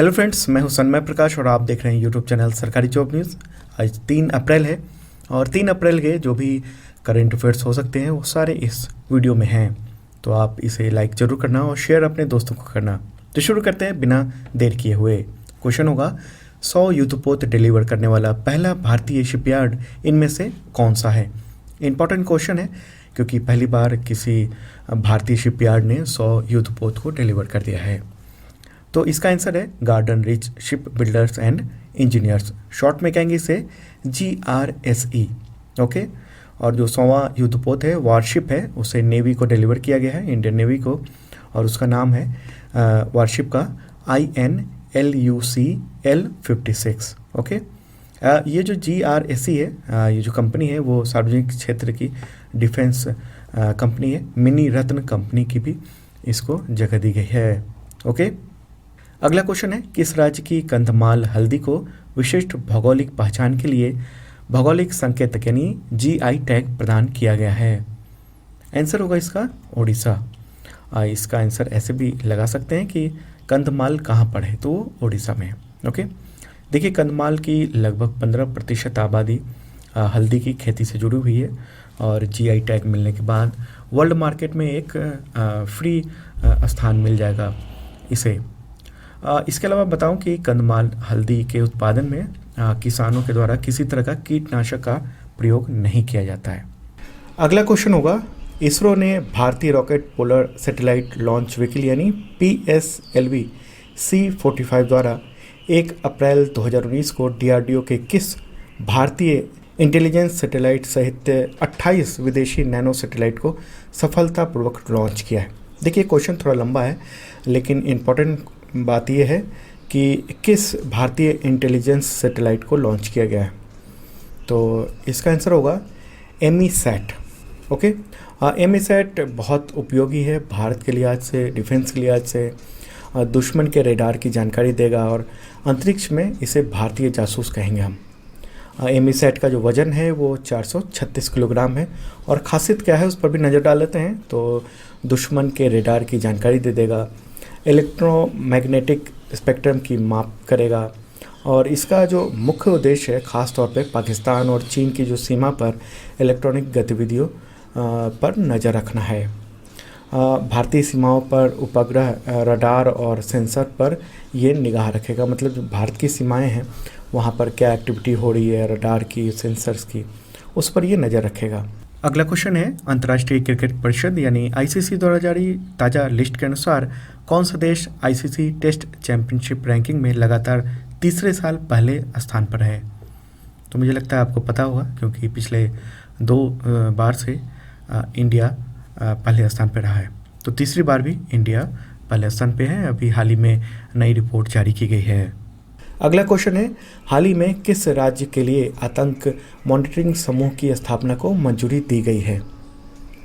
Hello friends, मैं हूं सन्मय प्रकाश और आप देख रहे हैं यूट्यूब चैनल सरकारी जॉब न्यूज़। आज 3 अप्रैल है और 3 अप्रैल के जो भी करंट अफेयर्स हो सकते हैं वो सारे इस वीडियो में हैं। तो आप इसे लाइक ज़रूर करना और शेयर अपने दोस्तों को करना। तो शुरू करते हैं बिना देर किए हुए। क्वेश्चन होगा 100 युद्धपोत डिलीवर करने वाला पहला भारतीय शिपयार्ड इनमें से कौन सा है। इंपॉर्टेंट क्वेश्चन है क्योंकि पहली बार किसी भारतीय शिपयार्ड ने 100 युद्धपोत को डिलीवर कर दिया है। तो इसका आंसर है garden rich ship builders and engineers, short में कहेंगे इसे GRSE। ओके, और जो 100वां युद्धपोत है वारशिप है उसे नेवी को डिलीवर किया गया है, इंडियन नेवी को, और उसका नाम है वारशिप का INLUCL-56। ओके, ये जो GRSE है, ये जो कंपनी है वो सार्वजनिक क्षेत्र की डिफेंस कंपनी है। मिनी रत्न कंपनी की भी इसको जगह दी गई है। ओके, अगला क्वेश्चन है किस राज्य की कंधमाल हल्दी को विशिष्ट भौगोलिक पहचान के लिए भौगोलिक संकेतक यानी GI टैग प्रदान किया गया है। आंसर होगा इसका ओडिशा। इसका आंसर ऐसे भी लगा सकते हैं कि कंधमाल कहाँ पर है, तो वो ओडिशा में है। ओके, देखिए कंधमाल की लगभग 15% आबादी हल्दी की खेती से जुड़ी हुई है और GI टैग मिलने के बाद वर्ल्ड मार्केट में एक फ्री स्थान मिल जाएगा इसे। इसके अलावा बताऊं कि कंधमाल हल्दी के उत्पादन में किसानों के द्वारा किसी तरह का कीटनाशक का प्रयोग नहीं किया जाता है। अगला क्वेश्चन होगा इसरो ने भारतीय rocket polar satellite launch vehicle यानी PSLV C-45 द्वारा 1 अप्रैल 2019 को DRDO के किस भारतीय इंटेलिजेंस सैटेलाइट सहित 28 विदेशी नैनो सैटेलाइट को सफलतापूर्वक लॉन्च किया है। देखिए क्वेश्चन थोड़ा लंबा है लेकिन इम्पोर्टेंट बात यह है कि किस भारतीय इंटेलिजेंस सैटेलाइट को लॉन्च किया गया है। तो इसका आंसर होगा एमीसैट। ओके, एमीसैट बहुत उपयोगी है भारत के लिहाज से, डिफेंस के लिहाज से, दुश्मन के रेडार की जानकारी देगा और अंतरिक्ष में इसे भारतीय जासूस कहेंगे हम। एमीसैट का जो वजन है वो 436 किलोग्राम है और खासियत क्या है उस पर भी नज़र डाल लेते हैं। तो दुश्मन के रेडार की जानकारी दे देगा, इलेक्ट्रोमैग्नेटिक स्पेक्ट्रम की माप करेगा और इसका जो मुख्य उद्देश्य है ख़ास तौर पे पाकिस्तान और चीन की जो सीमा पर इलेक्ट्रॉनिक गतिविधियों पर नज़र रखना है। भारतीय सीमाओं पर उपग्रह, रडार और सेंसर पर ये निगाह रखेगा, मतलब जो भारत की सीमाएं हैं वहाँ पर क्या एक्टिविटी हो रही है रडार की, सेंसर्स की, उस पर ये नज़र रखेगा। अगला क्वेश्चन है अंतर्राष्ट्रीय क्रिकेट परिषद यानी ICC द्वारा जारी ताज़ा लिस्ट के अनुसार कौन सा देश ICC टेस्ट चैंपियनशिप रैंकिंग में लगातार तीसरे साल पहले स्थान पर है। तो मुझे लगता है आपको पता होगा क्योंकि पिछले 2 बार से इंडिया पहले स्थान पर रहा है। तो तीसरी बार भी इंडिया पहले स्थान पे है। अभी हाल ही में नई रिपोर्ट जारी की गई है। अगला क्वेश्चन है हाल ही में किस राज्य के लिए आतंक मॉनिटरिंग समूह की स्थापना को मंजूरी दी गई है।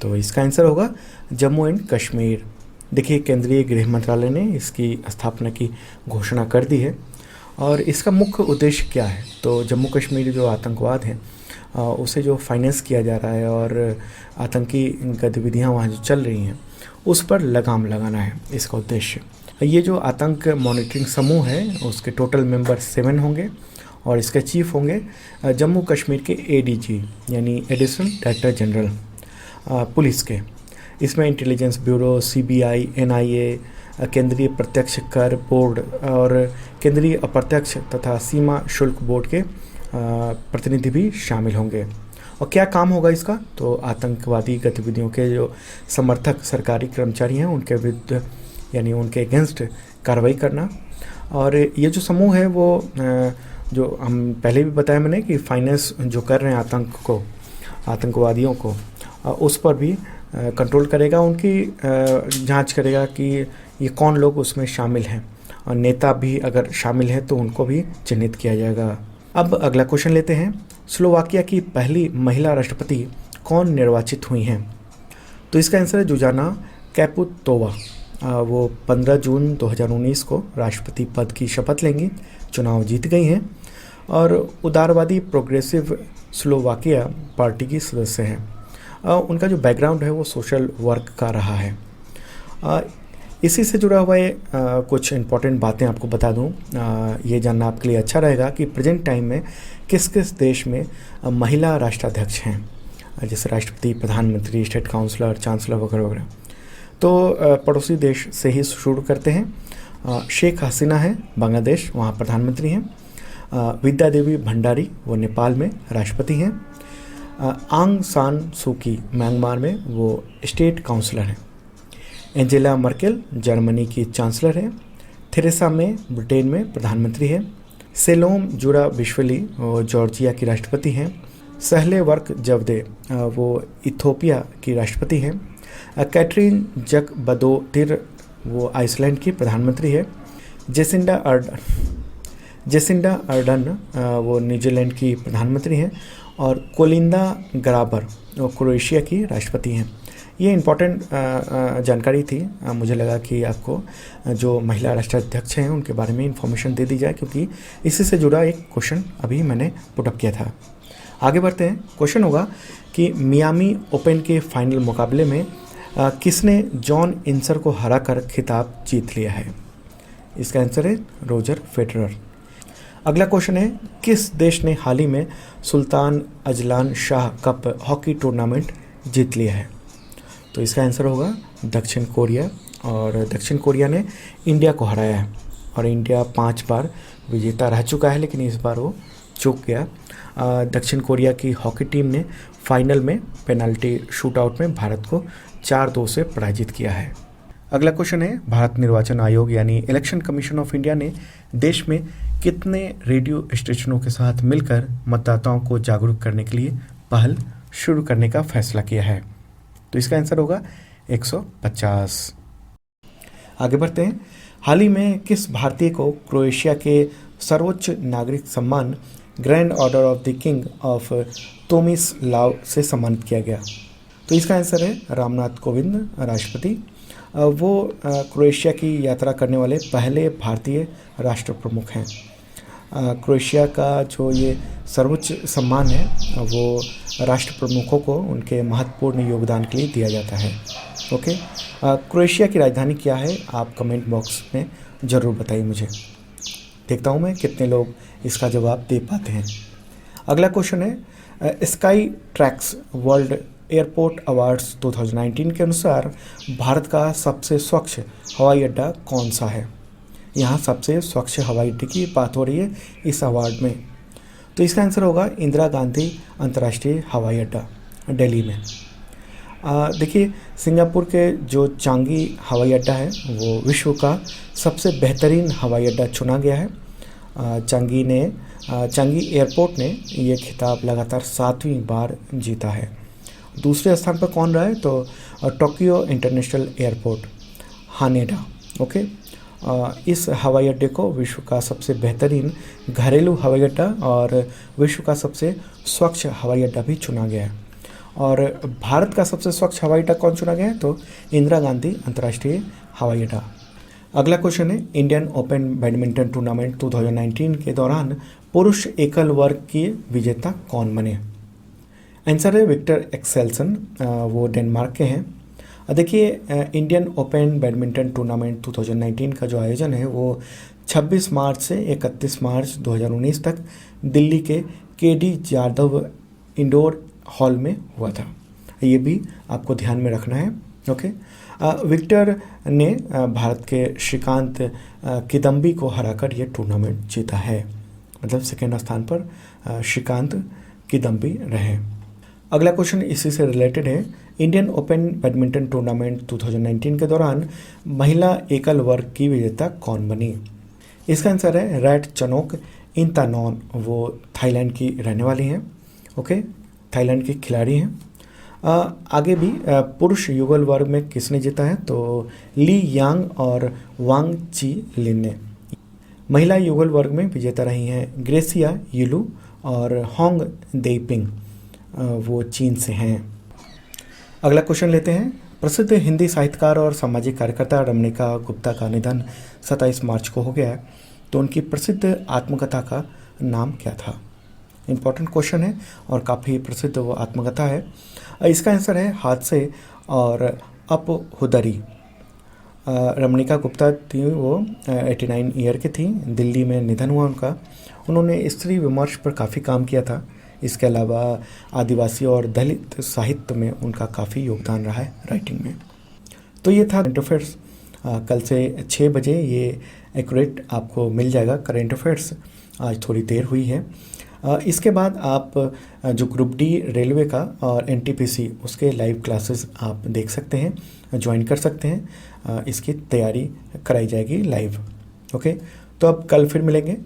तो इसका आंसर होगा जम्मू एंड कश्मीर। देखिए केंद्रीय गृह मंत्रालय ने इसकी स्थापना की घोषणा कर दी है और इसका मुख्य उद्देश्य क्या है। तो जम्मू कश्मीर जो आतंकवाद है उसे जो फाइनेंस किया जा रहा है और आतंकी गतिविधियाँ वहाँ जो चल रही हैं उस पर लगाम लगाना है इसका उद्देश्य। ये जो आतंक मॉनिटरिंग समूह है उसके टोटल मेंबर 7 होंगे और इसके चीफ होंगे जम्मू कश्मीर के ADG यानी एडिशनल डायरेक्टर जनरल पुलिस के। इसमें इंटेलिजेंस ब्यूरो, CBI, NIA, केंद्रीय प्रत्यक्ष कर बोर्ड और केंद्रीय अप्रत्यक्ष तथा सीमा शुल्क बोर्ड के प्रतिनिधि भी शामिल होंगे। और क्या काम होगा इसका, तो आतंकवादी गतिविधियों के जो समर्थक सरकारी कर्मचारी हैं उनके विरुद्ध यानी उनके अगेंस्ट कार्रवाई करना। और ये जो समूह है वो जो हम पहले भी बताया मैंने कि फाइनेंस जो कर रहे हैं आतंकवादियों को उस पर भी कंट्रोल करेगा, उनकी जांच करेगा कि ये कौन लोग उसमें शामिल हैं और नेता भी अगर शामिल हैं तो उनको भी चिन्हित किया जाएगा। अब अगला क्वेश्चन लेते हैं स्लोवाकिया की पहली महिला राष्ट्रपति कौन निर्वाचित हुई हैं। तो इसका आंसर है जुजाना कैपुतोवा। वो 15 जून 2019 को राष्ट्रपति पद की शपथ लेंगी, चुनाव जीत गई हैं और उदारवादी प्रोग्रेसिव स्लोवाकिया पार्टी की सदस्य हैं। उनका जो बैकग्राउंड है वो सोशल वर्क का रहा है। इसी से जुड़ा हुआ कुछ इम्पोर्टेंट बातें आपको बता दूं। ये जानना आपके लिए अच्छा रहेगा कि प्रेजेंट टाइम में किस किस देश में महिला राष्ट्राध्यक्ष हैं, जैसे राष्ट्रपति, प्रधानमंत्री, स्टेट काउंसलर, चांसलर वगैरह वगैरह। तो पड़ोसी देश से ही शुरू करते हैं। शेख हसीना है बांग्लादेश, वहाँ प्रधानमंत्री हैं। विद्या देवी भंडारी वो नेपाल में राष्ट्रपति हैं। आंग सान सू की म्यांमार में वो स्टेट काउंसलर हैं। एंजेला मर्केल जर्मनी की चांसलर है। थेरेसा मे ब्रिटेन में प्रधानमंत्री है। सेलोम जुरा बिश्वली वो जॉर्जिया की राष्ट्रपति हैं। सहले वर्क जवदे वो इथोपिया की राष्ट्रपति हैं। कैटरीन जक बदोतिर वो आइसलैंड की प्रधानमंत्री है। जेसिंडा अर्डन वो न्यूजीलैंड की प्रधानमंत्री हैं। और कोलिंदा ग्राबर वो क्रोएशिया की राष्ट्रपति हैं। ये इम्पॉर्टेंट जानकारी थी। मुझे लगा कि आपको जो महिला राष्ट्राध्यक्ष हैं उनके बारे में इंफॉर्मेशन दे दी जाए, क्योंकि इसी से जुड़ा एक क्वेश्चन अभी मैंने पुटअप किया था। आगे बढ़ते हैं। क्वेश्चन होगा कि मियामी ओपन के फाइनल मुकाबले में किसने जॉन इंसर को हराकर खिताब जीत लिया है? इसका आंसर है रोजर फेडरर। अगला क्वेश्चन है, किस देश ने हाल ही में Sultan Azlan Shah cup hockey tournament जीत लिया है? तो इसका आंसर होगा दक्षिण कोरिया। और दक्षिण कोरिया ने इंडिया को हराया है और इंडिया 5 बार विजेता रह चुका है, लेकिन इस बार वो चूक गया। दक्षिण कोरिया की हॉकी टीम ने फाइनल में पेनल्टी शूटआउट में भारत को 4-2 से पराजित किया है। अगला क्वेश्चन है, भारत निर्वाचन आयोग यानी इलेक्शन कमीशन ऑफ इंडिया ने देश में कितने रेडियो स्टेशनों के साथ मिलकर मतदाताओं को जागरूक करने के लिए पहल शुरू करने का फैसला किया है? तो इसका आंसर होगा 150। आगे बढ़ते हैं। हाल ही में किस भारतीय को क्रोएशिया के सर्वोच्च नागरिक सम्मान Grand Order of the King of Tomislav से सम्मानित किया गया? तो इसका आंसर है रामनाथ कोविंद राष्ट्रपति। वो क्रोएशिया की यात्रा करने वाले पहले भारतीय राष्ट्र प्रमुख हैं। क्रोएशिया का जो ये सर्वोच्च सम्मान है वो राष्ट्र प्रमुखों को उनके महत्वपूर्ण योगदान के लिए दिया जाता है। ओके, क्रोएशिया की राजधानी क्या है? आप कमेंट बॉक्स में ज़रूर बताइए मुझे। देखता हूँ मैं कितने लोग इसका जवाब दे पाते हैं। अगला क्वेश्चन है, sky tracks world airport awards 2019 के अनुसार भारत का सबसे स्वच्छ हवाई अड्डा कौन सा है? यहाँ सबसे स्वच्छ हवाई अड्डे की बात हो रही है इस अवार्ड में। तो इसका आंसर होगा इंदिरा गांधी अंतर्राष्ट्रीय हवाई अड्डा दिल्ली में। देखिए, सिंगापुर के जो चांगी हवाई अड्डा है वो विश्व का सबसे बेहतरीन हवाई अड्डा चुना गया है। चांगी एयरपोर्ट ने ये खिताब लगातार 7वीं बार जीता है। दूसरे स्थान पर कौन रहा है? तो Tokyo international airport Haneda. Okay, इस हवाई अड्डे को विश्व का सबसे बेहतरीन घरेलू हवाई अड्डा और विश्व का सबसे स्वच्छ हवाई अड्डा भी चुना गया है। और भारत का सबसे स्वच्छ हवाई अड्डा कौन चुना गया है? तो इंदिरा गांधी अंतर्राष्ट्रीय हवाई अड्डा। अगला क्वेश्चन है, इंडियन ओपन बैडमिंटन टूर्नामेंट 2019 के दौरान पुरुष एकल वर्ग के विजेता कौन बने? आंसर है विक्टर एक्सेल्सन, वो डेनमार्क के हैं। देखिए, इंडियन ओपन बैडमिंटन टूर्नामेंट 2019 का जो आयोजन है वो 26 मार्च से 31 मार्च 2019 तक दिल्ली के केडी जाधव इंडोर हॉल में हुआ था। ये भी आपको ध्यान में रखना है। ओके, विक्टर ने भारत के श्रीकांत किदम्बी को हराकर ये टूर्नामेंट जीता है। मतलब सेकेंड स्थान पर श्रीकांत किदम्बी रहे। अगला क्वेश्चन इसी से रिलेटेड है, इंडियन ओपन बैडमिंटन टूर्नामेंट 2019 के दौरान महिला एकल वर्ग की विजेता कौन बनी? इसका आंसर है रैट चनोक इंतानॉन, वो थाईलैंड की रहने वाली हैं। ओके, थाईलैंड की खिलाड़ी हैं। आगे भी पुरुष युगल वर्ग में किसने जीता है? तो ली यांग और वांग ची लिन ने। महिला युगल वर्ग में विजेता रही हैं ग्रेसिया युलू और होंग देपिंग, वो चीन से हैं। अगला क्वेश्चन लेते हैं, प्रसिद्ध हिंदी साहित्यकार और सामाजिक कार्यकर्ता रमणिका गुप्ता का निधन 27 मार्च को हो गया है, तो उनकी प्रसिद्ध आत्मकथा का नाम क्या था? इम्पॉर्टेंट क्वेश्चन है और काफ़ी प्रसिद्ध वो आत्मकथा है। इसका आंसर है हादसे और अपहुदरी। रमणिका गुप्ता थी, वो 89 ईयर की थी, दिल्ली में निधन हुआ उनका। उन्होंने स्त्री विमर्श पर काफ़ी काम किया था। इसके अलावा आदिवासी और दलित साहित्य में उनका काफ़ी योगदान रहा है राइटिंग में। तो ये था करंट अफेयर्स। कल से 6 बजे ये एक्यूरेट आपको मिल जाएगा करंट अफेयर्स। आज थोड़ी देर हुई है। इसके बाद आप जो ग्रुप डी रेलवे का और एनटीपीसी उसके लाइव क्लासेस आप देख सकते हैं, ज्वाइन कर सकते हैं। इसकी तैयारी कराई जाएगी लाइव। ओके, तो अब कल फिर मिलेंगे।